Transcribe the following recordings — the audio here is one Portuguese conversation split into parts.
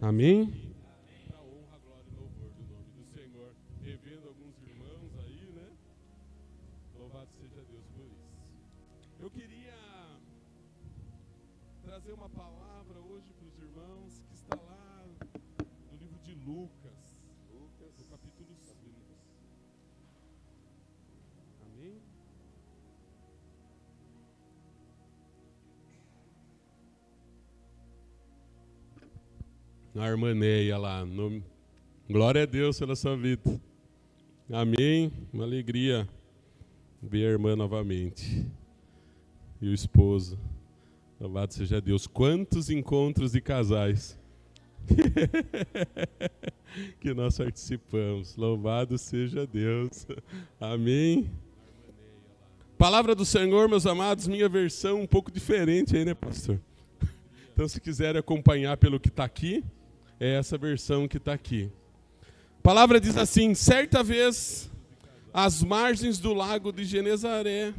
Amém? Para honra, glória e louvor do nome do Senhor. Revendo alguns irmãos aí, né? Louvado seja Deus por isso. Eu queria trazer uma palavra hoje para os irmãos que está lá no livro de Lucas, no capítulo 5. Amém? A irmã Neia lá. Glória a Deus pela sua vida. Amém. Uma alegria ver a irmã novamente. E o esposo. Louvado seja Deus. Quantos encontros de casais que nós participamos. Louvado seja Deus. Amém. Palavra do Senhor, meus amados, minha versão um pouco diferente aí, né, pastor? Então, se quiserem acompanhar pelo que está aqui, é essa versão que está aqui. A palavra diz assim: certa vez, às margens do lago de Genezaré,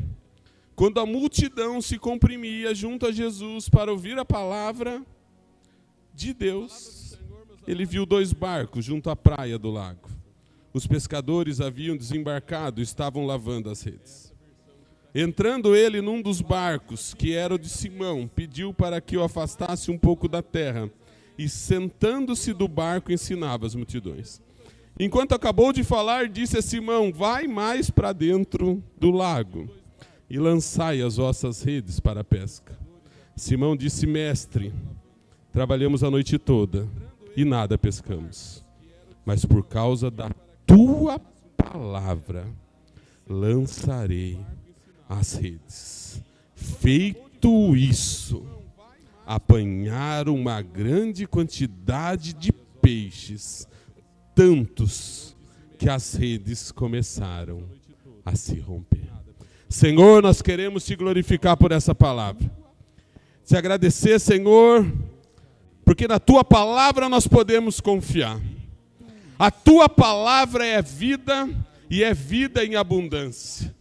quando a multidão se comprimia junto a Jesus para ouvir a palavra de Deus, ele viu 2 barcos junto à praia do lago. Os pescadores haviam desembarcado e estavam lavando as redes. Entrando ele num dos barcos, que era o de Simão, pediu para que o afastasse um pouco da terra, e sentando-se do barco ensinava as multidões. Enquanto acabou de falar, disse a Simão: vai mais para dentro do lago e lançai as vossas redes para a pesca. Simão disse: mestre, trabalhamos a noite toda e nada pescamos, mas por causa da tua palavra lançarei as redes. Feito isso, apanharam uma grande quantidade de peixes, tantos que as redes começaram a se romper. Senhor, nós queremos te glorificar por essa palavra. Te agradecer, Senhor, porque na tua palavra nós podemos confiar. A tua palavra é vida e é vida em abundância.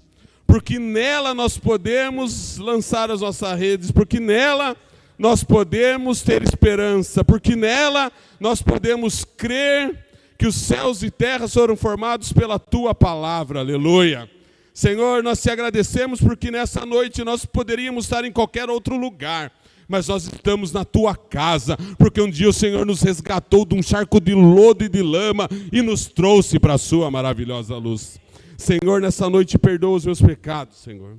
Porque nela nós podemos lançar as nossas redes, porque nela nós podemos ter esperança, porque nela nós podemos crer que os céus e terras foram formados pela tua palavra, aleluia. Senhor, nós te agradecemos porque nessa noite nós poderíamos estar em qualquer outro lugar, mas nós estamos na tua casa, porque um dia o Senhor nos resgatou de um charco de lodo e de lama e nos trouxe para a sua maravilhosa luz. Senhor, nessa noite perdoa os meus pecados, Senhor.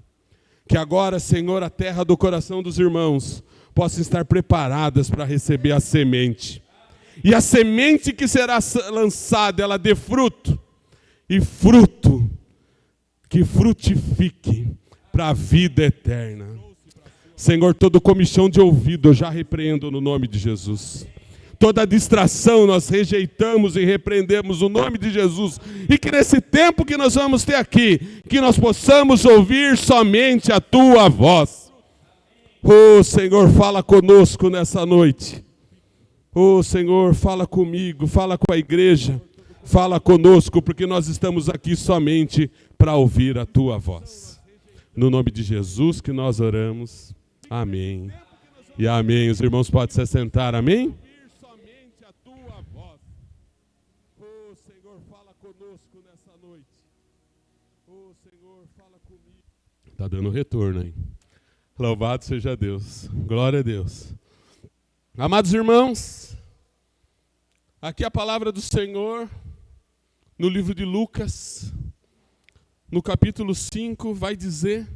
Que agora, Senhor, a terra do coração dos irmãos possa estar preparadas para receber a semente. E a semente que será lançada, ela dê fruto. E fruto que frutifique para a vida eterna. Senhor, todo comichão de ouvido eu já repreendo no nome de Jesus. Toda distração nós rejeitamos e repreendemos no nome de Jesus. E que nesse tempo que nós vamos ter aqui, que nós possamos ouvir somente a tua voz. Oh Senhor, fala conosco nessa noite. Oh Senhor, fala comigo, fala com a igreja. Fala conosco, porque nós estamos aqui somente para ouvir a tua voz. No nome de Jesus que nós oramos. Amém. E amém. Os irmãos podem se assentar, amém? Está dando retorno aí. Louvado seja Deus. Glória a Deus. Amados irmãos, aqui a palavra do Senhor, no livro de Lucas, no capítulo 5, vai dizer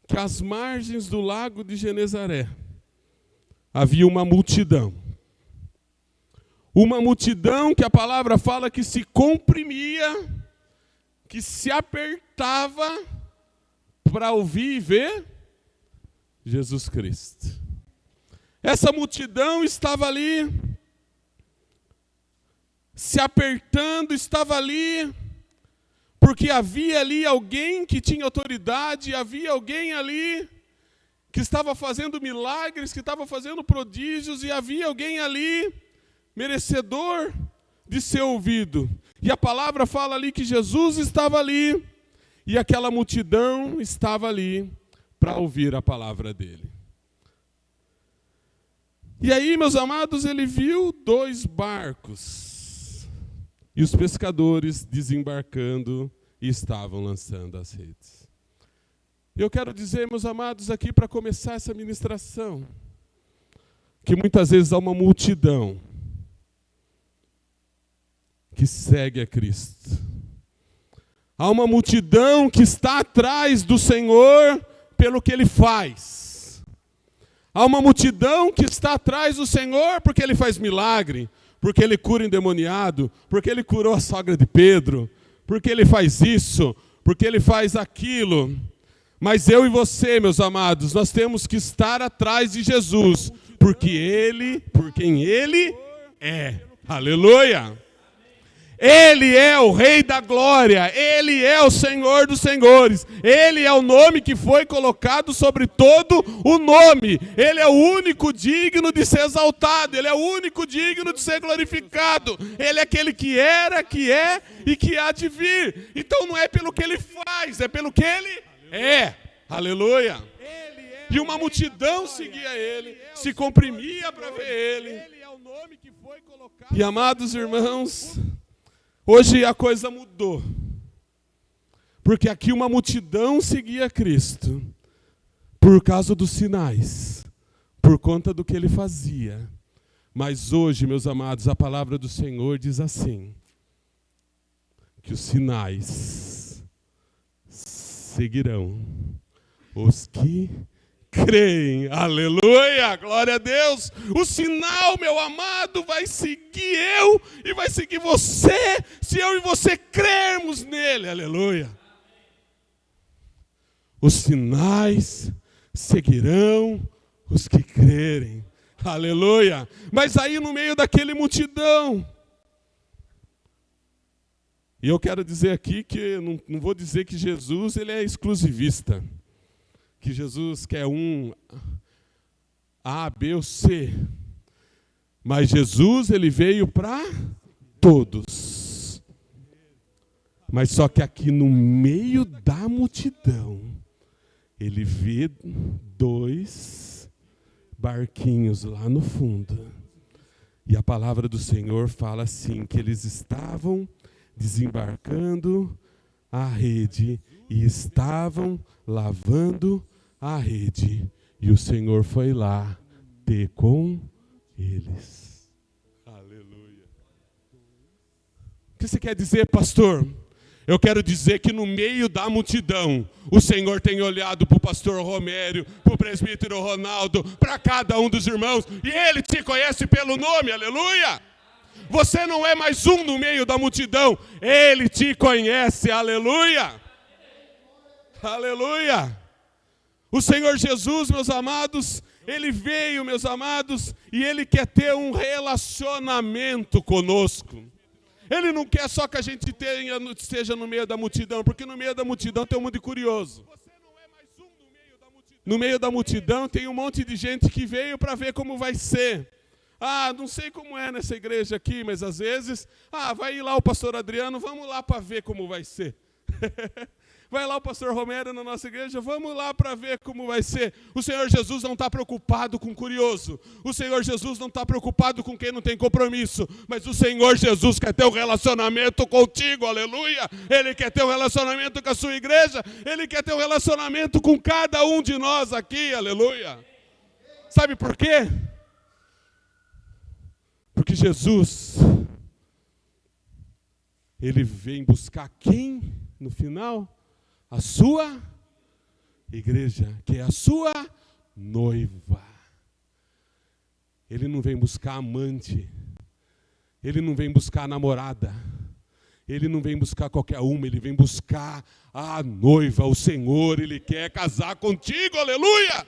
que às margens do lago de Genezaré havia uma multidão. Uma multidão que a palavra fala que se comprimia, que se apertava para ouvir e ver Jesus Cristo. Essa multidão estava ali, se apertando, estava ali, porque havia ali alguém que tinha autoridade, havia alguém ali que estava fazendo milagres, que estava fazendo prodígios, e havia alguém ali merecedor de ser ouvido. E a palavra fala ali que Jesus estava ali, e aquela multidão estava ali para ouvir a palavra dele. E aí, meus amados, ele viu 2 barcos. E os pescadores desembarcando e estavam lançando as redes. Eu quero dizer, meus amados, aqui para começar essa ministração, que muitas vezes há uma multidão que segue a Cristo. Há uma multidão que está atrás do Senhor pelo que Ele faz. Há uma multidão que está atrás do Senhor porque Ele faz milagre, porque Ele cura endemoniado, porque Ele curou a sogra de Pedro, porque Ele faz isso, porque Ele faz aquilo. Mas eu e você, meus amados, nós temos que estar atrás de Jesus, por quem Ele é. Aleluia! Ele é o Rei da Glória, Ele é o Senhor dos Senhores, Ele é o nome que foi colocado sobre todo o nome, Ele é o único digno de ser exaltado, Ele é o único digno de ser glorificado, Ele é aquele que era, que é e que há de vir. Então não é pelo que Ele faz, é pelo que Ele é. Aleluia! E uma multidão seguia Ele, se comprimia para ver Ele. E amados irmãos, hoje a coisa mudou, porque aqui uma multidão seguia Cristo, por causa dos sinais, por conta do que Ele fazia. Mas hoje, meus amados, a palavra do Senhor diz assim, que os sinais seguirão os que creem. Aleluia, glória a Deus. O sinal, meu amado, vai seguir eu e vai seguir você, se eu e você crermos nele. Aleluia. Os sinais seguirão os que crerem. Aleluia. Mas aí no meio daquele multidão, e eu quero dizer aqui que, não vou dizer que Jesus ele é exclusivista, que Jesus quer um A, B ou C. Mas Jesus, ele veio para todos. Mas só que aqui no meio da multidão, ele vê 2 barquinhos lá no fundo. E a palavra do Senhor fala assim, que eles estavam desembarcando a rede e estavam lavando a rede, e o Senhor foi lá ter com eles. Aleluia. O que você quer dizer, pastor? Eu quero dizer que no meio da multidão, o Senhor tem olhado para o pastor Romério, para o presbítero Ronaldo, para cada um dos irmãos, e Ele te conhece pelo nome, aleluia. Você não é mais um no meio da multidão, Ele te conhece, aleluia. Aleluia. O Senhor Jesus, meus amados, Ele veio, meus amados, e Ele quer ter um relacionamento conosco. Ele não quer só que a gente esteja no meio da multidão, porque no meio da multidão tem um monte de curioso. No meio da multidão tem um monte de gente que veio para ver como vai ser. Não sei como é nessa igreja aqui, mas às vezes, vai ir lá o pastor Adriano, vamos lá para ver como vai ser. Vai lá o pastor Romero na nossa igreja, vamos lá para ver como vai ser. O Senhor Jesus não está preocupado com curioso. O Senhor Jesus não está preocupado com quem não tem compromisso. Mas o Senhor Jesus quer ter um relacionamento contigo, aleluia. Ele quer ter um relacionamento com a sua igreja. Ele quer ter um relacionamento com cada um de nós aqui, aleluia. Sabe por quê? Porque Jesus, Ele vem buscar quem no final? A sua igreja, que é a sua noiva. Ele não vem buscar amante, Ele não vem buscar namorada, Ele não vem buscar qualquer uma, Ele vem buscar a noiva, o Senhor. Ele quer casar contigo, aleluia.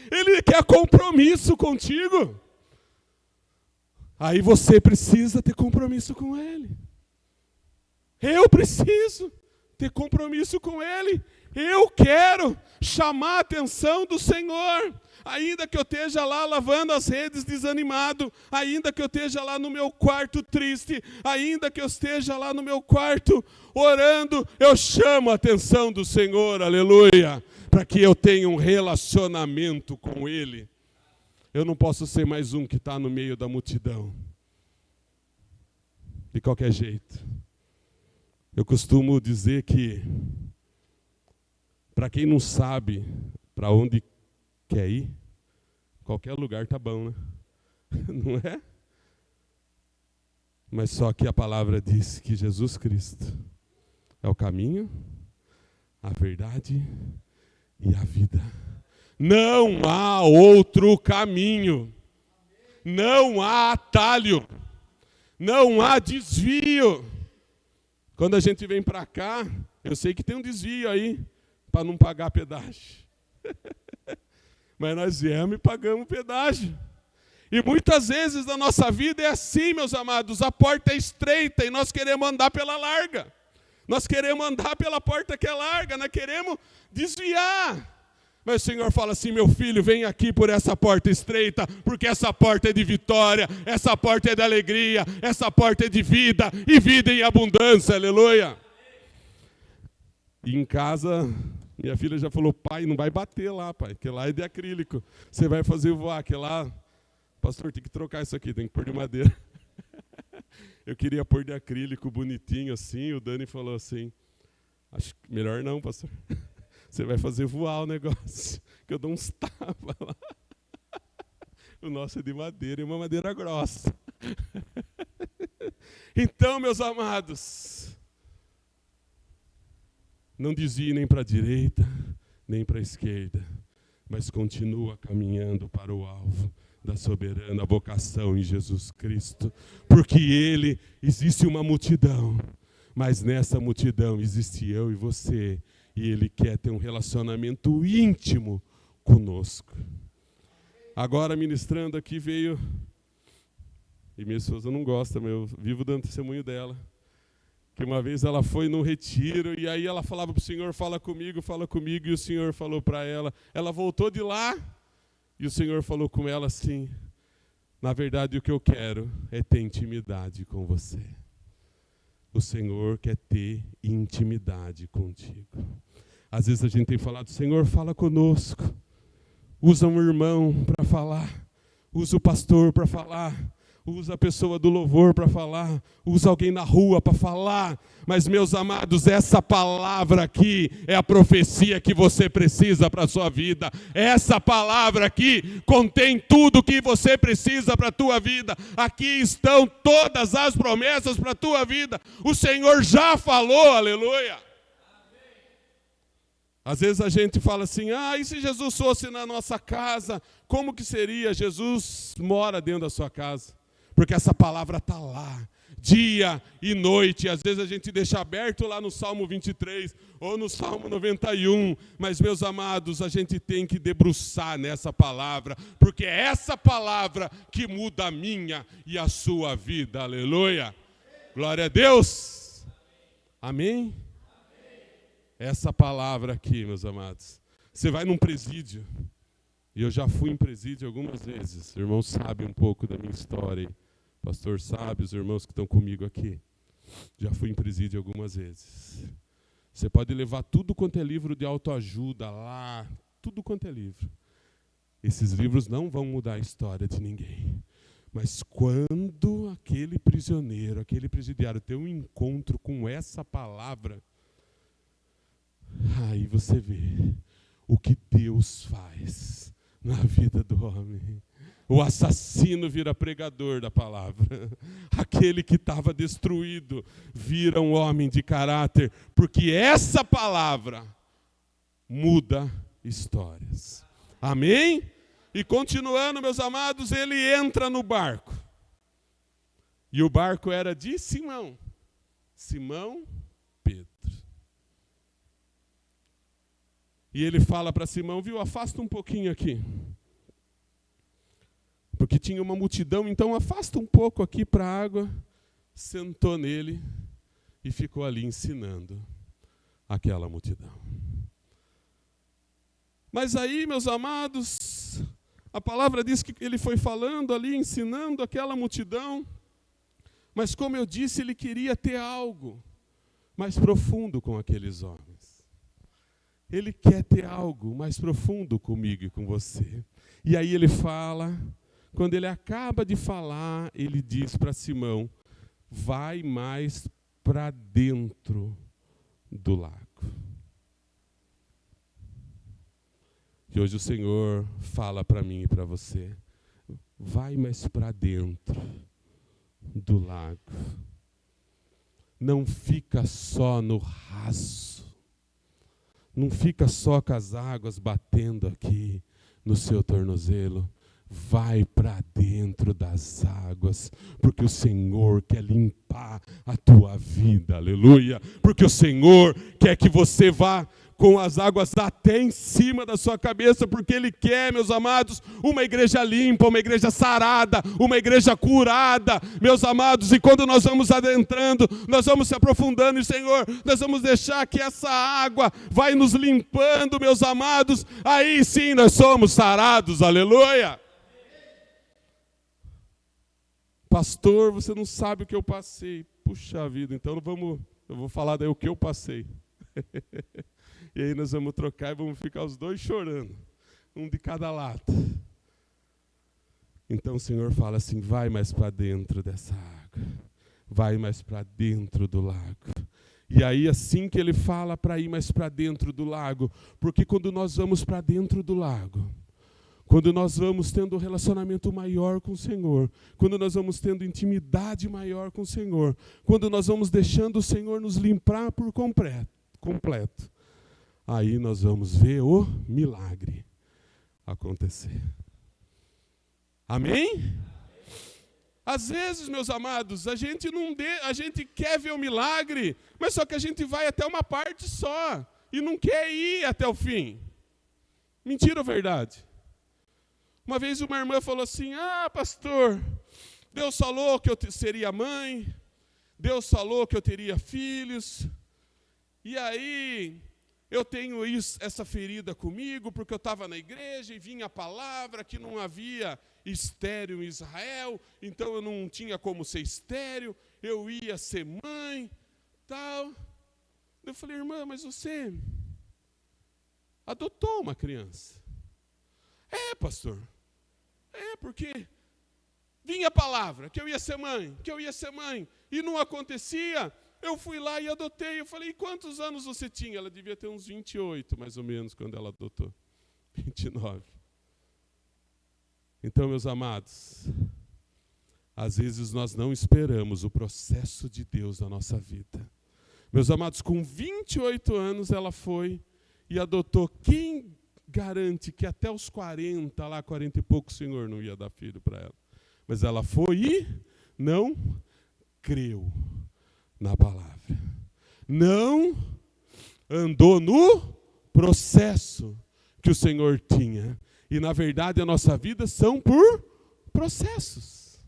Ele quer compromisso contigo. Aí você precisa ter compromisso com Ele. Eu preciso ter compromisso com Ele. Eu quero chamar a atenção do Senhor. Ainda que eu esteja lá lavando as redes desanimado, ainda que eu esteja lá no meu quarto triste, ainda que eu esteja lá no meu quarto orando, eu chamo a atenção do Senhor, aleluia, para que eu tenha um relacionamento com Ele. Eu não posso ser mais um que está no meio da multidão. De qualquer jeito. Eu costumo dizer que, para quem não sabe para onde quer ir, qualquer lugar tá bom, né? Não é? Mas só que a palavra diz que Jesus Cristo é o caminho, a verdade e a vida. Não há outro caminho. Não há atalho. Não há desvio. Quando a gente vem para cá, eu sei que tem um desvio aí, para não pagar pedágio. Mas nós viemos e pagamos pedágio. E muitas vezes na nossa vida é assim, meus amados, a porta é estreita e nós queremos andar pela larga. Nós queremos andar pela porta que é larga, nós queremos desviar. Mas o Senhor fala assim, meu filho, vem aqui por essa porta estreita, porque essa porta é de vitória, essa porta é de alegria, essa porta é de vida, e vida em abundância, aleluia. E em casa, minha filha já falou, pai, não vai bater lá, pai, que lá é de acrílico, você vai fazer voar, que lá, pastor, tem que trocar isso aqui, tem que pôr de madeira. Eu queria pôr de acrílico bonitinho assim, o Dani falou assim, acho que melhor não, pastor. Você vai fazer voar o negócio, que eu dou uns tapas lá. O nosso é de madeira, e uma madeira grossa. Então, meus amados, não desvie nem para a direita, nem para a esquerda, mas continua caminhando para o alvo da soberana vocação em Jesus Cristo. Porque Ele, existe uma multidão, mas nessa multidão existe eu e você, e Ele quer ter um relacionamento íntimo conosco. Agora, ministrando aqui, veio, e minha esposa não gosta, mas eu vivo dando testemunho dela, que uma vez ela foi num retiro, e aí ela falava para o Senhor, fala comigo, e o Senhor falou para ela, ela voltou de lá, e o Senhor falou com ela assim, na verdade o que eu quero é ter intimidade com você. O Senhor quer ter intimidade contigo. Às vezes a gente tem falado, Senhor, fala conosco. Usa um irmão para falar. Usa o pastor para falar. Usa a pessoa do louvor para falar. Usa alguém na rua para falar. Mas, meus amados, essa palavra aqui é a profecia que você precisa para a sua vida. Essa palavra aqui contém tudo o que você precisa para a tua vida. Aqui estão todas as promessas para a tua vida. O Senhor já falou, aleluia. Às vezes a gente fala assim, e se Jesus fosse na nossa casa, como que seria? Jesus mora dentro da sua casa. Porque essa palavra está lá, dia e noite. Às vezes a gente deixa aberto lá no Salmo 23 ou no Salmo 91. Mas, meus amados, a gente tem que debruçar nessa palavra. Porque é essa palavra que muda a minha e a sua vida. Aleluia. Glória a Deus. Amém? Essa palavra aqui, meus amados. Você vai num presídio. E eu já fui em presídio algumas vezes. Os irmãos sabem um pouco da minha história. O pastor sabe, os irmãos que estão comigo aqui. Já fui em presídio algumas vezes. Você pode levar tudo quanto é livro de autoajuda lá. Tudo quanto é livro. Esses livros não vão mudar a história de ninguém. Mas quando aquele prisioneiro, aquele presidiário tem um encontro com essa palavra, aí você vê o que Deus faz na vida do homem. O assassino vira pregador da palavra. Aquele que estava destruído vira um homem de caráter, porque essa palavra muda histórias. Amém? E continuando, meus amados, ele entra no barco. E o barco era de Simão. Simão Pedro. E ele fala para Simão, afasta um pouquinho aqui. Porque tinha uma multidão, então afasta um pouco aqui para a água. Sentou nele e ficou ali ensinando aquela multidão. Mas aí, meus amados, a palavra diz que ele foi falando ali, ensinando aquela multidão. Mas como eu disse, ele queria ter algo mais profundo com aqueles homens. Ele quer ter algo mais profundo comigo e com você. E aí ele fala, quando ele acaba de falar, ele diz para Simão, vai mais para dentro do lago. E hoje o Senhor fala para mim e para você, vai mais para dentro do lago. Não fica só no raso. Não fica só com as águas batendo aqui no seu tornozelo. Vai para dentro das águas, porque o Senhor quer limpar a tua vida, aleluia. Porque o Senhor quer que você vá com as águas até em cima da sua cabeça, porque Ele quer, meus amados, uma igreja limpa, uma igreja sarada, uma igreja curada, meus amados. E quando nós vamos adentrando, nós vamos se aprofundando, e Senhor, nós vamos deixar que essa água vai nos limpando, meus amados, aí sim nós somos sarados, aleluia. Pastor, você não sabe o que eu passei. Puxa vida, então eu vou falar daí o que eu passei. E aí nós vamos trocar e vamos ficar os dois chorando, um de cada lado. Então o Senhor fala assim, vai mais para dentro dessa água, vai mais para dentro do lago. E aí assim que ele fala para ir mais para dentro do lago, porque quando nós vamos para dentro do lago, quando nós vamos tendo um relacionamento maior com o Senhor, quando nós vamos tendo intimidade maior com o Senhor, quando nós vamos deixando o Senhor nos limpar por completo, aí nós vamos ver o milagre acontecer. Amém? Às vezes, meus amados, a gente quer ver o milagre, mas só que a gente vai até uma parte só e não quer ir até o fim. Mentira ou verdade? Uma vez uma irmã falou assim, pastor, Deus falou que eu seria mãe, Deus falou que eu teria filhos, e aí eu tenho essa ferida comigo, porque eu estava na igreja e vinha a palavra que não havia estéril em Israel, então eu não tinha como ser estéril, eu ia ser mãe, tal. Eu falei, irmã, mas você adotou uma criança. Pastor. Porque vinha a palavra que eu ia ser mãe, e não acontecia. Eu fui lá e adotei. Eu falei, quantos anos você tinha? Ela devia ter uns 28, mais ou menos, quando ela adotou. 29. Então, meus amados, às vezes nós não esperamos o processo de Deus na nossa vida. Meus amados, com 28 anos ela foi e adotou. Quem garante que até os 40 e pouco, o Senhor não ia dar filho para ela? Mas ela foi e não creu na palavra. Não andou no processo que o Senhor tinha. E, na verdade, a nossa vida são por processos.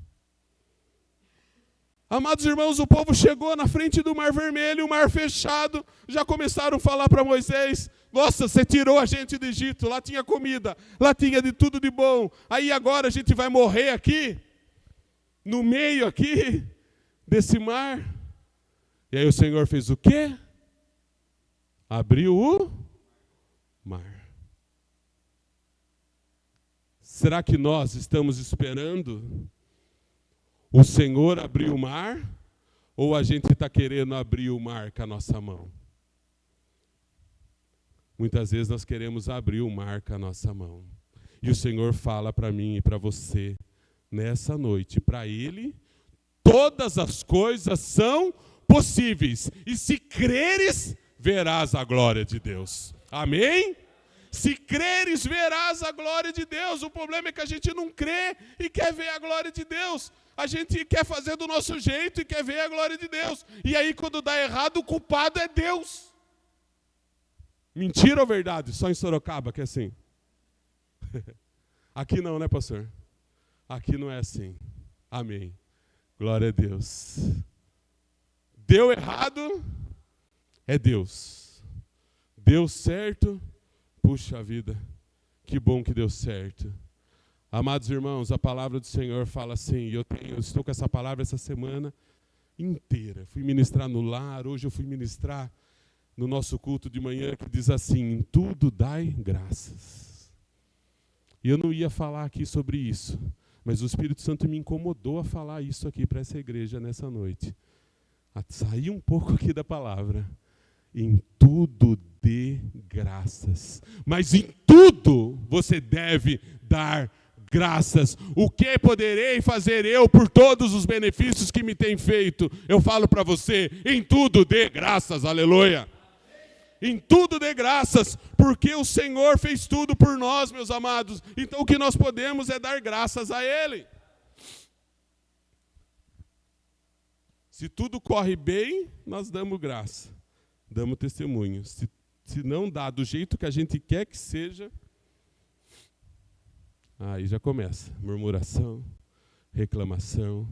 Amados irmãos, o povo chegou na frente do Mar Vermelho, o mar fechado, já começaram a falar para Moisés, nossa, você tirou a gente do Egito, lá tinha comida, lá tinha de tudo de bom, aí agora a gente vai morrer aqui, no meio aqui, desse mar. E aí o Senhor fez o quê? Abriu o mar. Será que nós estamos esperando o Senhor abrir o mar? Ou a gente está querendo abrir o mar com a nossa mão? Muitas vezes nós queremos abrir o mar com a nossa mão. E o Senhor fala para mim e para você, nessa noite, para Ele, todas as coisas são possíveis. E se creres, verás a glória de Deus. Amém? Se creres, verás a glória de Deus. O problema é que a gente não crê e quer ver a glória de Deus. A gente quer fazer do nosso jeito e quer ver a glória de Deus. E aí, quando dá errado, o culpado é Deus. Mentira ou verdade? Só em Sorocaba que é assim. Aqui não, né, pastor? Aqui não é assim. Amém. Glória a Deus. Deu errado, é Deus. Deu certo, puxa vida, que bom que deu certo. Amados irmãos, a palavra do Senhor fala assim, eu estou com essa palavra essa semana inteira. Fui ministrar no lar, hoje eu fui ministrar no nosso culto de manhã, que diz assim, em tudo dai graças. E eu não ia falar aqui sobre isso, mas o Espírito Santo me incomodou a falar isso aqui para essa igreja nessa noite. A sair um pouco aqui da palavra. Em tudo dê graças. Mas em tudo você deve dar graças. O que poderei fazer eu por todos os benefícios que me tem feito? Eu falo para você, em tudo dê graças, aleluia. Em tudo dê graças, porque o Senhor fez tudo por nós, meus amados. Então o que nós podemos é dar graças a Ele. Se tudo corre bem, nós damos graça, damos testemunho. Se não dá do jeito que a gente quer que seja, aí já começa murmuração, reclamação.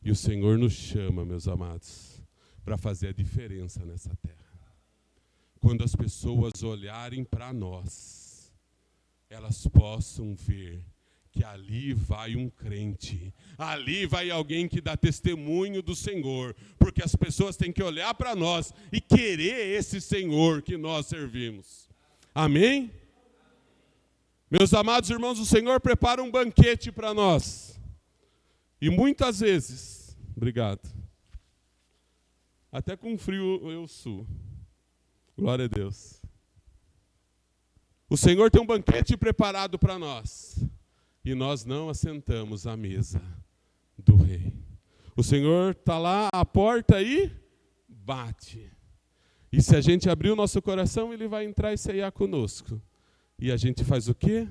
E o Senhor nos chama, meus amados, para fazer a diferença nessa terra. Quando as pessoas olharem para nós, elas possam ver que ali vai um crente, ali vai alguém que dá testemunho do Senhor, porque as pessoas têm que olhar para nós e querer esse Senhor que nós servimos. Amém? Meus amados irmãos, o Senhor prepara um banquete para nós. E muitas vezes, obrigado, até com frio eu suo. Glória a Deus. O Senhor tem um banquete preparado para nós. E nós não assentamos à mesa do rei. O Senhor está lá à porta e bate. E se a gente abrir o nosso coração, Ele vai entrar e ceiar conosco. E a gente faz o quê?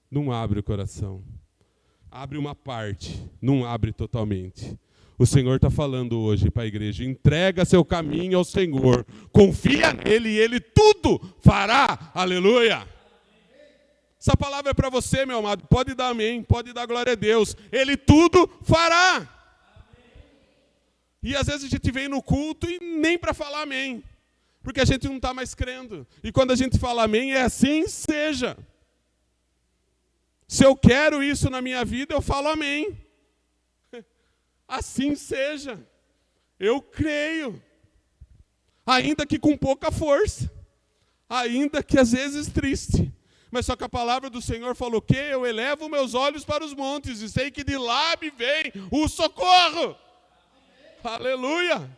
Não abre o coração. Abre uma parte, não abre totalmente. O Senhor está falando hoje para a igreja, entrega seu caminho ao Senhor, confia nele e Ele tudo fará, aleluia. Essa palavra é para você, meu amado, pode dar amém, pode dar glória a Deus, Ele tudo fará. Amém. E às vezes a gente vem no culto e nem para falar amém, porque a gente não está mais crendo, e quando a gente fala amém, é assim seja. Se eu quero isso na minha vida, eu falo amém. Assim seja, eu creio, ainda que com pouca força, ainda que às vezes triste, mas só que a palavra do Senhor falou que eu elevo meus olhos para os montes e sei que de lá me vem o socorro. Amém. Aleluia!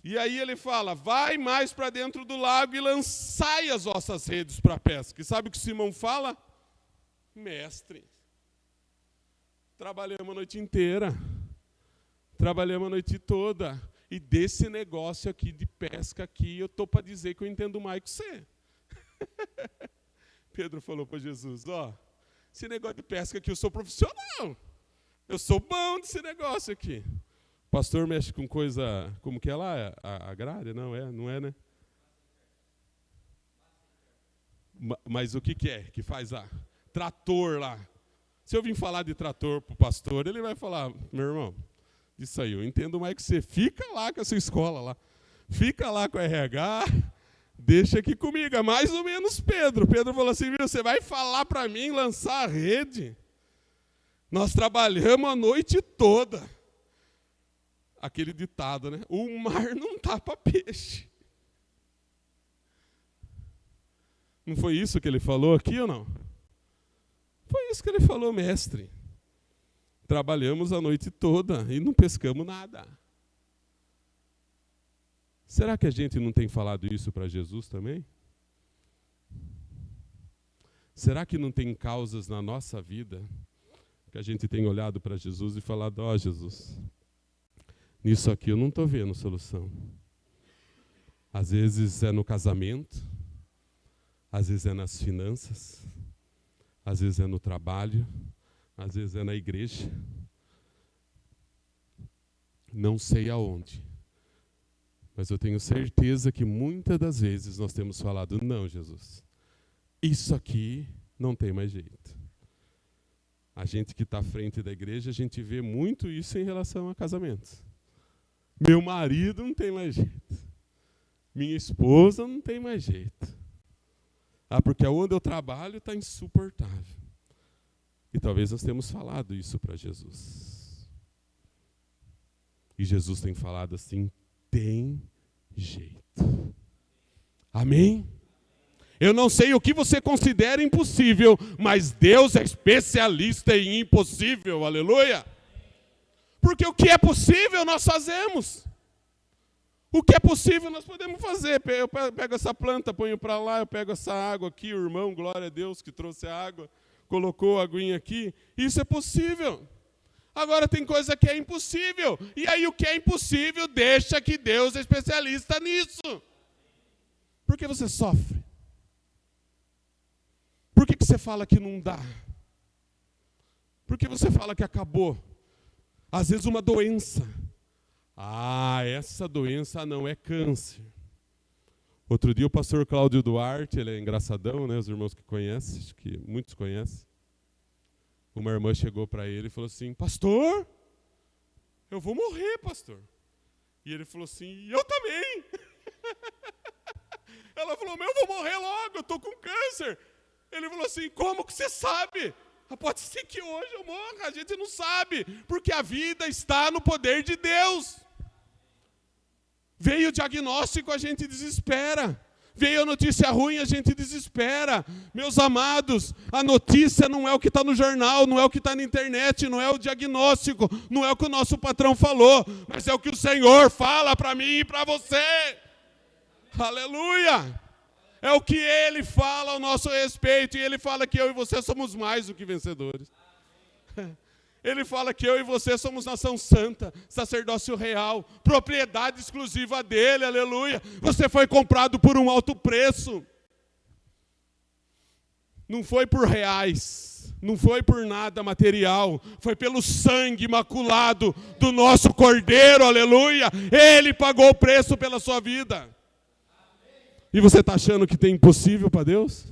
E aí ele fala, vai mais para dentro do lago e lançai as vossas redes para a pesca. E sabe o que Simão fala? Mestre, trabalhamos a noite inteira, trabalhamos a noite toda, e desse negócio aqui de pesca aqui, eu estou para dizer que eu entendo mais que você. Pedro falou para Jesus, esse negócio de pesca aqui, eu sou profissional, eu sou bom desse negócio aqui. O pastor mexe com coisa, como que é lá, a agrária? Não é, né? Mas o que é que faz lá? Trator lá. Se eu vim falar de trator para o pastor, ele vai falar, meu irmão, isso aí, eu entendo mais que você. Fica lá com a sua escola lá. Fica lá com a RH, deixa aqui comigo. É mais ou menos Pedro. Pedro falou assim, viu, você vai falar para mim lançar a rede? Nós trabalhamos a noite toda. Aquele ditado, né? O mar não tá para peixe. Não foi isso que ele falou aqui ou não? Foi isso que ele falou, mestre. Trabalhamos a noite toda e não pescamos nada. Será que a gente não tem falado isso para Jesus também? Será que não tem causas na nossa vida que a gente tem olhado para Jesus e falado, Jesus, nisso aqui eu não estou vendo solução. Às vezes é no casamento, às vezes é nas finanças, às vezes é no trabalho, às vezes é na igreja. Não sei aonde. Mas eu tenho certeza que muitas das vezes nós temos falado, não, Jesus, isso aqui não tem mais jeito. A gente que está à frente da igreja, a gente vê muito isso em relação a casamentos. Meu marido não tem mais jeito. Minha esposa não tem mais jeito. Porque onde eu trabalho está insuportável. E talvez nós temos falado isso para Jesus. E Jesus tem falado assim, tem jeito. Amém? Eu não sei o que você considera impossível, mas Deus é especialista em impossível, aleluia. Porque o que é possível nós fazemos. O que é possível nós podemos fazer. Eu pego essa planta, ponho para lá, eu pego essa água aqui, o irmão, glória a Deus, que trouxe a água, colocou a aguinha aqui. Isso é possível. Agora tem coisa que é impossível. E aí o que é impossível, deixa que Deus é especialista nisso. Por que você sofre? Por que você fala que não dá? Por que você fala que acabou? Às vezes uma doença. Essa doença não é câncer. Outro dia o pastor Cláudio Duarte, ele é engraçadão, né? Os irmãos que conhecem, acho que muitos conhecem. Uma irmã chegou para ele e falou assim, pastor, eu vou morrer, pastor. E ele falou assim, eu também. Ela falou, eu vou morrer logo, eu estou com câncer. Ele falou assim, como que você sabe? Pode ser que hoje eu morra, a gente não sabe, porque a vida está no poder de Deus. Veio o diagnóstico, a gente desespera. Veio a notícia ruim, a gente desespera. Meus amados, a notícia não é o que está no jornal, não é o que está na internet, não é o diagnóstico, não é o que o nosso patrão falou, mas é o que o Senhor fala para mim e para você. Aleluia! É o que Ele fala ao nosso respeito, e Ele fala que eu e você somos mais do que vencedores. Ele fala que eu e você somos nação santa, sacerdócio real, propriedade exclusiva dele, aleluia. Você foi comprado por um alto preço. Não foi por reais, não foi por nada material, foi pelo sangue imaculado do nosso Cordeiro, aleluia. Ele pagou o preço pela sua vida. E você está achando que tem impossível para Deus?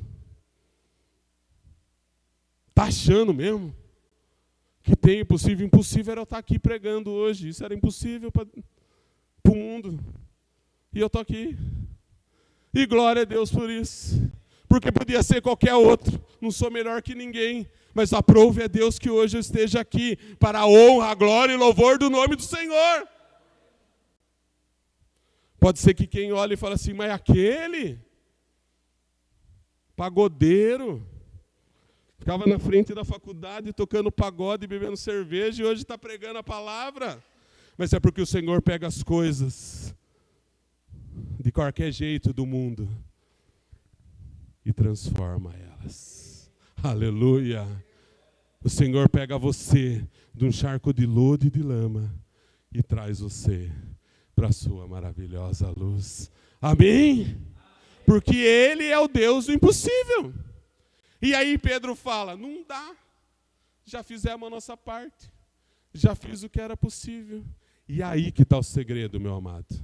Está achando mesmo? Que tem impossível? Impossível era eu estar aqui pregando hoje. Isso era impossível para o mundo. E eu estou aqui. E glória a Deus por isso. Porque podia ser qualquer outro. Não sou melhor que ninguém. Mas aprove a Deus que hoje eu esteja aqui para a honra, a glória e louvor do nome do Senhor. Pode ser que quem olhe e fale assim, mas aquele pagodeiro ficava na frente da faculdade tocando pagode, bebendo cerveja, e hoje está pregando a palavra. Mas é porque o Senhor pega as coisas de qualquer jeito do mundo e transforma elas. Aleluia! O Senhor pega você de um charco de lodo e de lama e traz você para a sua maravilhosa luz. Amém? Porque Ele é o Deus do impossível. E aí Pedro fala, não dá, já fizemos a nossa parte, já fiz o que era possível. E aí que está o segredo, meu amado.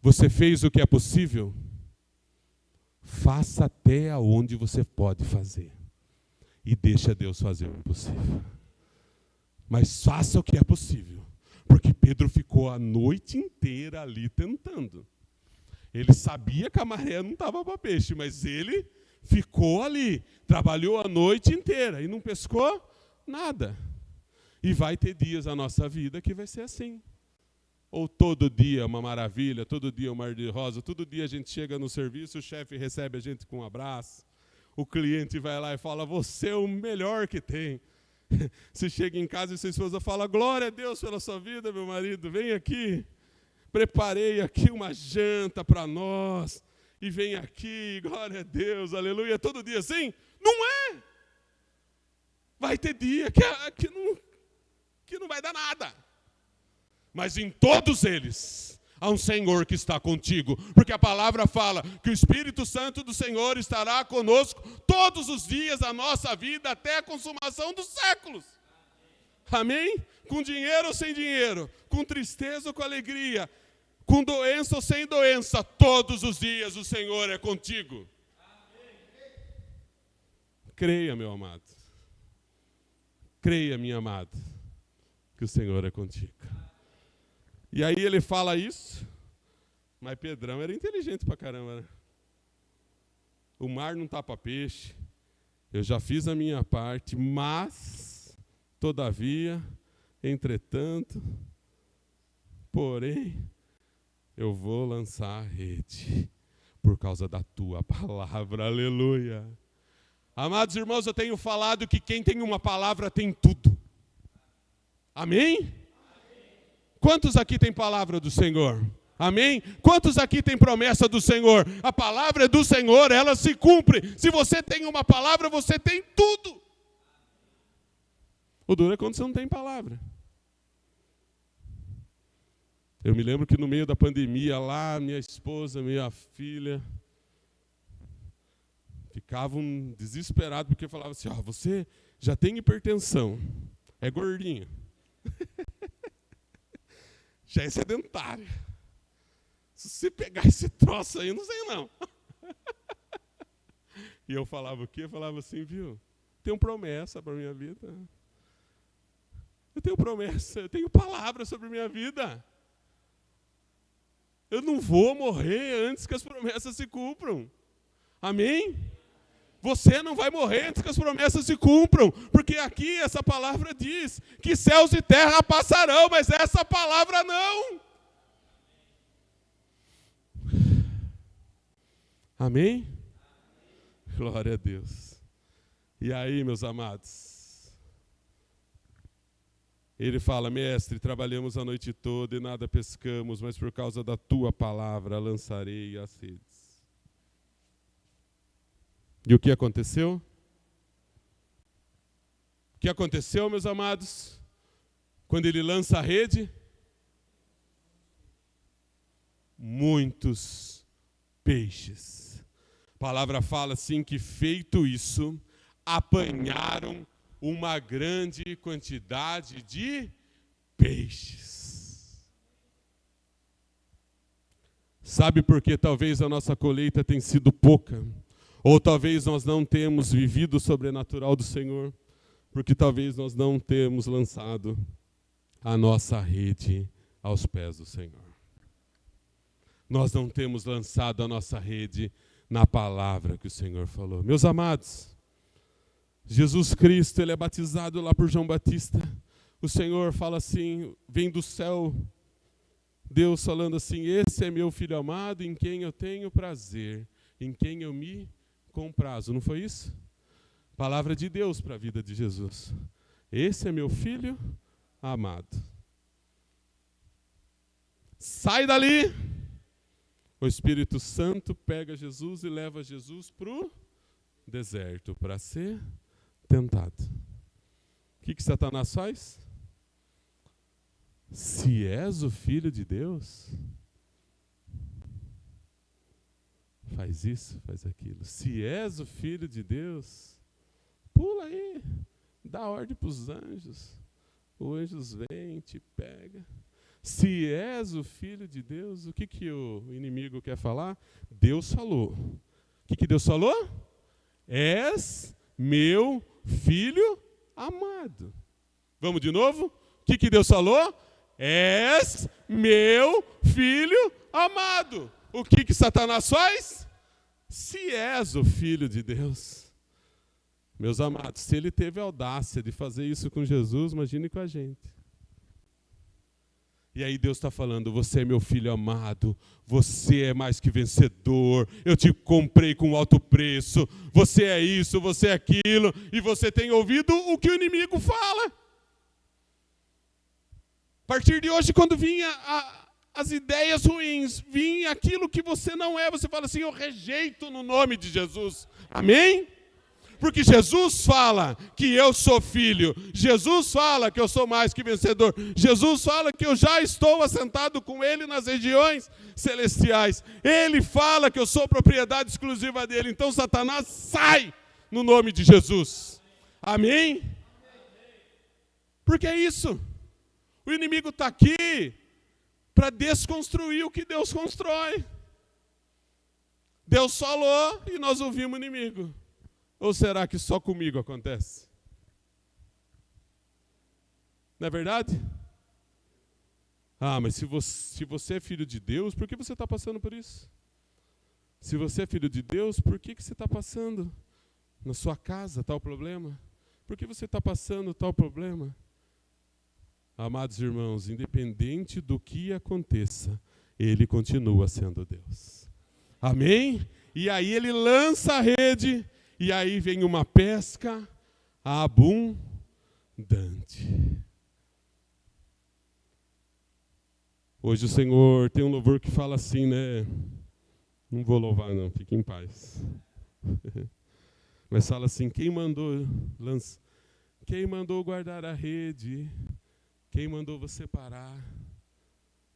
Você fez o que é possível? Faça até onde você pode fazer. E deixa Deus fazer o impossível. Mas faça o que é possível. Porque Pedro ficou a noite inteira ali tentando. Ele sabia que a maré não estava para peixe, mas ele ficou ali, trabalhou a noite inteira e não pescou nada. E vai ter dias na nossa vida que vai ser assim. Ou todo dia uma maravilha, todo dia um mar de rosa, todo dia a gente chega no serviço, o chefe recebe a gente com um abraço, o cliente vai lá e fala, você é o melhor que tem. Você chega em casa e sua esposa fala, glória a Deus pela sua vida, meu marido, vem aqui, preparei aqui uma janta para nós, e vem aqui, glória a Deus, aleluia, todo dia assim? Não é! Vai ter dia que não vai dar nada. Mas em todos eles, há um Senhor que está contigo, porque a palavra fala que o Espírito Santo do Senhor estará conosco todos os dias da nossa vida, até a consumação dos séculos. Amém? Com dinheiro ou sem dinheiro, com tristeza ou com alegria, com doença ou sem doença, todos os dias o Senhor é contigo. Creia, meu amado. Creia, minha amada, que o Senhor é contigo. E aí ele fala isso, mas Pedrão era inteligente pra caramba, né? O mar não tá para peixe, eu já fiz a minha parte, mas, todavia, entretanto, porém, eu vou lançar a rede. por causa da tua palavra. Aleluia. Amados irmãos, eu tenho falado que quem tem uma palavra tem tudo. Amém? Quantos aqui tem palavra do Senhor? Amém? Quantos aqui tem promessa do Senhor? A palavra é do Senhor, ela se cumpre. Se você tem uma palavra, você tem tudo. O duro é quando você não tem palavra. Eu me lembro que no meio da pandemia lá, minha esposa, minha filha, ficavam desesperados porque falavam assim, você já tem hipertensão, é gordinho, já é sedentário. Se você pegar esse troço aí, não sei não. E eu falava o quê? Eu falava assim, viu, tenho promessa para a minha vida. Eu tenho promessa, eu tenho palavra sobre a minha vida. Eu não vou morrer antes que as promessas se cumpram. Amém? Você não vai morrer antes que as promessas se cumpram. Porque aqui essa palavra diz que céus e terra passarão, mas essa palavra não. Amém? Glória a Deus. E aí, meus amados? Ele fala, mestre, trabalhamos a noite toda e nada pescamos, mas por causa da tua palavra lançarei as redes. E o que aconteceu? O que aconteceu, meus amados? Quando ele lança a rede? Muitos peixes. A palavra fala assim que feito isso, apanharam uma grande quantidade de peixes. Sabe por que talvez a nossa colheita tenha sido pouca? Ou talvez nós não temos vivido o sobrenatural do Senhor? Porque talvez nós não temos lançado a nossa rede aos pés do Senhor. Nós não temos lançado a nossa rede na palavra que o Senhor falou. Meus amados, Jesus Cristo, ele é batizado lá por João Batista. O Senhor fala assim, vem do céu, Deus falando assim, esse é meu filho amado, em quem eu tenho prazer, em quem eu me comprazo. Não foi isso? Palavra de Deus para a vida de Jesus. Esse é meu filho amado. Sai dali. O Espírito Santo pega Jesus e leva Jesus para o deserto, para ser tentado. O que Satanás faz? Se és o Filho de Deus, faz isso, faz aquilo. Se és o Filho de Deus, pula aí, dá ordem para os anjos. Os anjos vêm, te pega. Se és o Filho de Deus, o que o inimigo quer falar? Deus falou. O que Deus falou? És meu filho amado. Vamos de novo? O que Deus falou? És meu filho amado. O que Satanás faz? Se és o filho de Deus. Meus amados, se ele teve a audácia de fazer isso com Jesus, imagine com a gente. E aí Deus está falando, você é meu filho amado, você é mais que vencedor, eu te comprei com alto preço, você é isso, você é aquilo, e você tem ouvido o que o inimigo fala. A partir de hoje, quando vinha as ideias ruins, vinha aquilo que você não é, você fala assim, eu rejeito no nome de Jesus. Amém? Porque Jesus fala que eu sou filho. Jesus fala que eu sou mais que vencedor. Jesus fala que eu já estou assentado com Ele nas regiões celestiais. Ele fala que eu sou propriedade exclusiva dEle. Então Satanás sai no nome de Jesus. Amém? Porque é isso. O inimigo está aqui para desconstruir o que Deus constrói. Deus falou e nós ouvimos o inimigo. Ou será que só comigo acontece? Não é verdade? Ah, mas se você é filho de Deus, por que você está passando por isso? Se você é filho de Deus, por que você está passando na sua casa tal problema? Por que você está passando tal problema? Amados irmãos, independente do que aconteça, Ele continua sendo Deus. Amém? E aí ele lança a rede, e aí vem uma pesca abundante. Hoje o Senhor tem um louvor que fala assim, né? Não vou louvar não, fique em paz. Mas fala assim, quem mandou guardar a rede? Quem mandou você parar?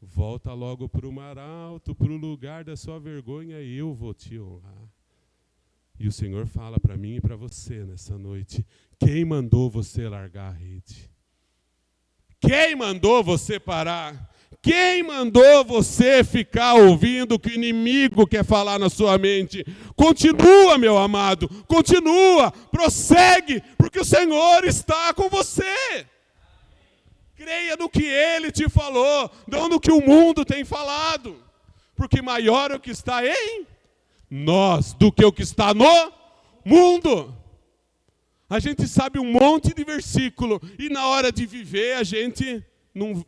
Volta logo para o mar alto, para o lugar da sua vergonha, e eu vou te honrar. E o Senhor fala para mim e para você nessa noite, quem mandou você largar a rede? Quem mandou você parar? Quem mandou você ficar ouvindo o que o inimigo quer falar na sua mente? Continua, meu amado, continua, prossegue, porque o Senhor está com você. Creia no que Ele te falou, não no que o mundo tem falado. Porque maior é o que está em nós do que o que está no mundo. A gente sabe um monte de versículo e na hora de viver a gente não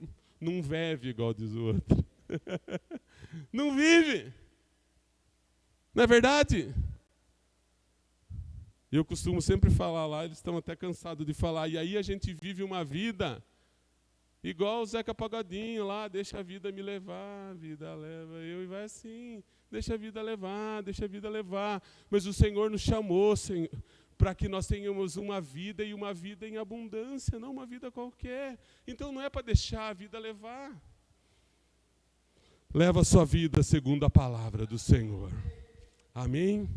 vive igual diz o outro. Não vive. Não é verdade? Eu costumo sempre falar lá, eles estão até cansados de falar, e aí a gente vive uma vida igual o Zeca Pagodinho lá, deixa a vida me levar, a vida leva eu, e vai assim, deixa a vida levar, deixa a vida levar. Mas o Senhor nos chamou, Senhor, para que nós tenhamos uma vida e uma vida em abundância, não uma vida qualquer. Então não é para deixar a vida levar. Leva a sua vida segundo a palavra do Senhor. Amém?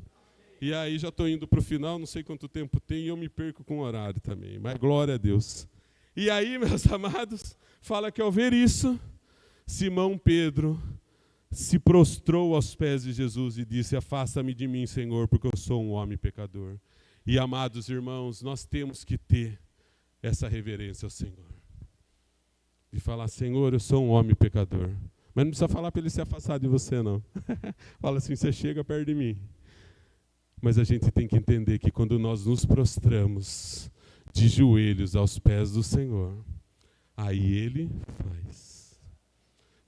E aí já estou indo para o final, não sei quanto tempo tem, e eu me perco com o horário também, mas glória a Deus. E aí, meus amados, fala que ao ver isso, Simão Pedro se prostrou aos pés de Jesus e disse, afasta-me de mim, Senhor, porque eu sou um homem pecador. E, amados irmãos, nós temos que ter essa reverência ao Senhor. De falar, Senhor, eu sou um homem pecador. Mas não precisa falar para Ele se afastar de você, não. Fala assim, você chega perto de mim. Mas a gente tem que entender que quando nós nos prostramos de joelhos aos pés do Senhor, aí Ele faz.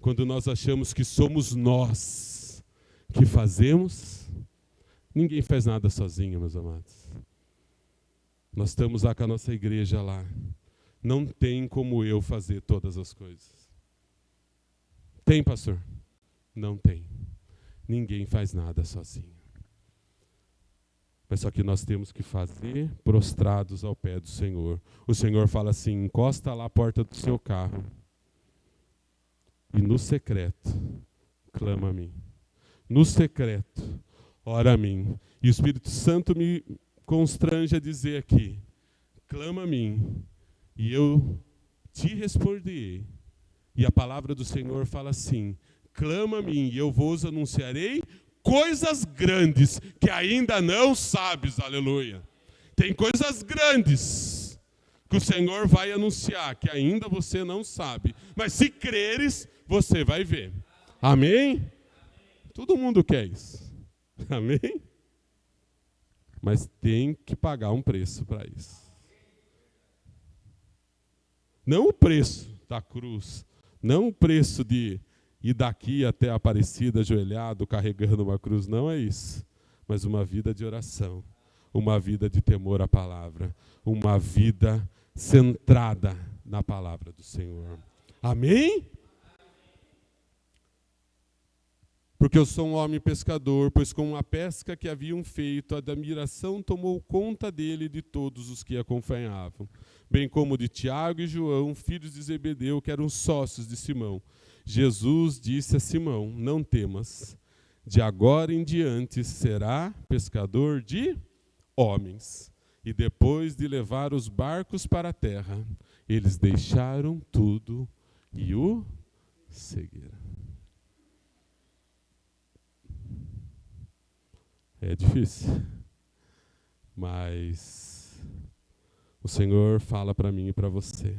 Quando nós achamos que somos nós que fazemos, ninguém faz nada sozinho, meus amados. Nós estamos lá com a nossa igreja lá. Não tem como eu fazer todas as coisas. Tem, pastor? Não tem. Ninguém faz nada sozinho. Mas só que nós temos que fazer prostrados ao pé do Senhor. O Senhor fala assim, encosta lá a porta do seu carro. E no secreto, clama a mim. No secreto, ora a mim. E o Espírito Santo me constrange a dizer aqui, clama a mim, e eu te responderei. E a palavra do Senhor fala assim, clama a mim, e eu vos anunciarei coisas grandes que ainda não sabes, aleluia. Tem coisas grandes que o Senhor vai anunciar, que ainda você não sabe. Mas se creres, você vai ver. Amém? Todo mundo quer isso. Amém? Mas tem que pagar um preço para isso. Não o preço da cruz, não o preço de ir daqui até a Aparecida ajoelhado, carregando uma cruz, não é isso. Mas uma vida de oração, uma vida de temor à palavra, uma vida centrada na palavra do Senhor. Amém? Porque eu sou um homem pescador, pois com a pesca que haviam feito, a admiração tomou conta dele e de todos os que acompanhavam, bem como de Tiago e João, filhos de Zebedeu, que eram sócios de Simão. Jesus disse a Simão, não temas, de agora em diante será pescador de homens. E depois de levar os barcos para a terra, eles deixaram tudo e o seguiram. É difícil, mas o Senhor fala para mim e para você.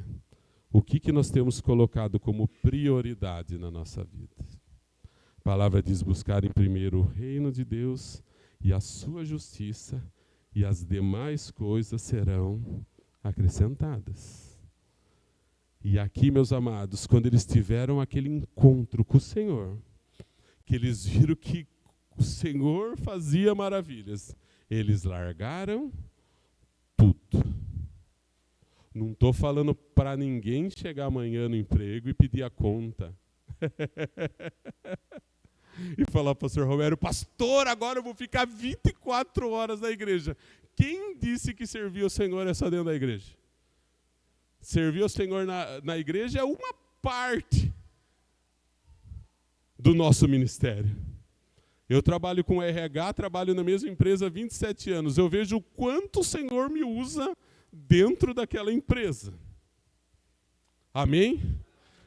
O que nós temos colocado como prioridade na nossa vida? A palavra diz buscar em primeiro o reino de Deus e a sua justiça, e as demais coisas serão acrescentadas. E aqui, meus amados, quando eles tiveram aquele encontro com o Senhor, que eles viram que o Senhor fazia maravilhas. Eles largaram tudo. Não estou falando para ninguém chegar amanhã no emprego e pedir a conta. E falar para o pastor Romero, pastor, agora eu vou ficar 24 horas na igreja. Quem disse que servir ao Senhor é só dentro da igreja? Servir ao Senhor na igreja é uma parte do nosso ministério. Eu trabalho com RH, trabalho na mesma empresa há 27 anos. Eu vejo o quanto o Senhor me usa dentro daquela empresa. Amém?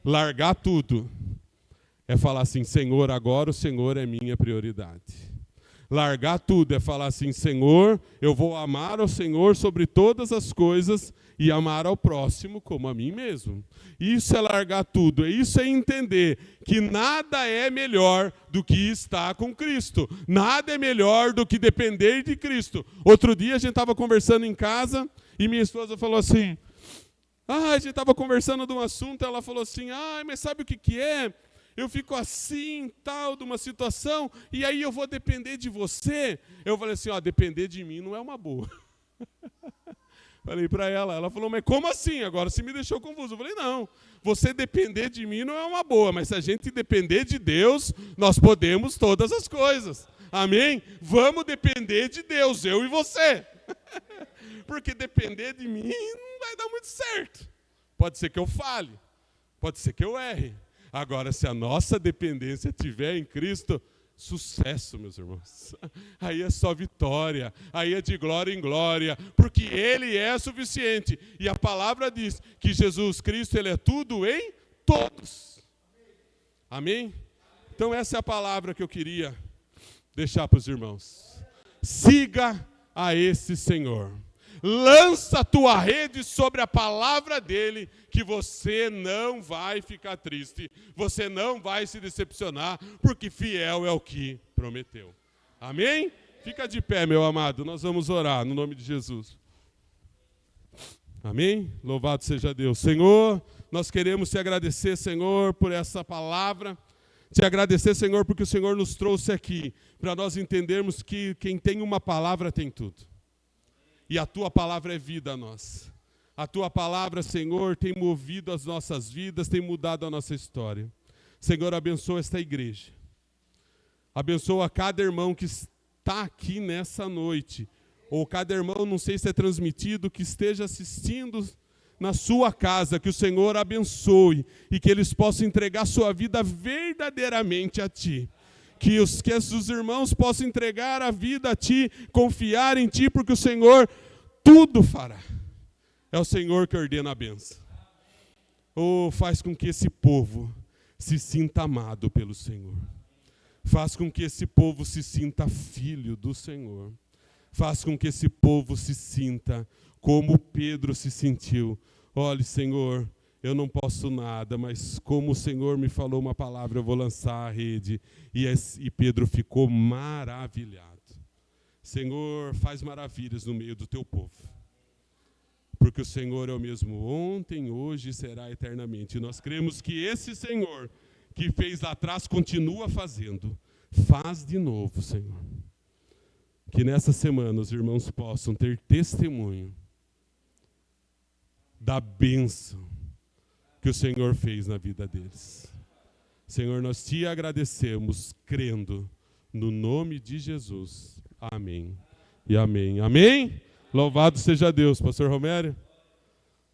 Largar tudo. É falar assim, Senhor, agora o Senhor é minha prioridade. Largar tudo é falar assim, Senhor, eu vou amar ao Senhor sobre todas as coisas e amar ao próximo como a mim mesmo. Isso é largar tudo, isso é entender que nada é melhor do que estar com Cristo. Nada é melhor do que depender de Cristo. Outro dia a gente estava conversando em casa e minha esposa falou assim, a gente estava conversando de um assunto, ela falou assim, mas sabe o que é? Eu fico assim, tal, de uma situação, e aí eu vou depender de você. Eu falei assim, depender de mim não é uma boa. Falei para ela falou, mas como assim? Agora você me deixou confuso. Eu falei, não, você depender de mim não é uma boa, mas se a gente depender de Deus, nós podemos todas as coisas. Amém? Vamos depender de Deus, eu e você. Porque depender de mim não vai dar muito certo. Pode ser que eu fale, pode ser que eu erre. Agora, se a nossa dependência estiver em Cristo, sucesso, meus irmãos. Aí é só vitória, aí é de glória em glória, porque Ele é suficiente. E a palavra diz que Jesus Cristo, Ele é tudo em todos. Amém? Então essa é a palavra que eu queria deixar para os irmãos. Siga a esse Senhor. Lança a tua rede sobre a palavra dele, que você não vai ficar triste, você não vai se decepcionar, porque fiel é o que prometeu. Amém? Fica de pé, meu amado, nós vamos orar no nome de Jesus. Amém? Louvado seja Deus. Senhor, nós queremos te agradecer, Senhor, por essa palavra. Te agradecer, Senhor, porque o Senhor nos trouxe aqui, para nós entendermos que quem tem uma palavra tem tudo. E a tua palavra é vida a nós. A tua palavra, Senhor, tem movido as nossas vidas, tem mudado a nossa história. Senhor, abençoa esta igreja. Abençoa cada irmão que está aqui nessa noite. Ou cada irmão, não sei se é transmitido, que esteja assistindo na sua casa. Que o Senhor abençoe e que eles possam entregar sua vida verdadeiramente a Ti. Que os irmãos possam entregar a vida a Ti, confiar em Ti, porque o Senhor tudo fará. É o Senhor que ordena a bênção. Faz com que esse povo se sinta amado pelo Senhor. Faz com que esse povo se sinta filho do Senhor. Faz com que esse povo se sinta como Pedro se sentiu. Olha, Senhor, eu não posso nada, mas como o Senhor me falou uma palavra, eu vou lançar a rede. E Pedro ficou maravilhado. Senhor, faz maravilhas no meio do teu povo. Porque o Senhor é o mesmo ontem, hoje e será eternamente. E nós cremos que esse Senhor que fez lá atrás continua fazendo. Faz de novo, Senhor. Que nessa semana os irmãos possam ter testemunho da bênção que o Senhor fez na vida deles. Senhor, nós te agradecemos, crendo no nome de Jesus. Amém e amém. Amém? Louvado seja Deus. Pastor Romero,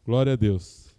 glória a Deus.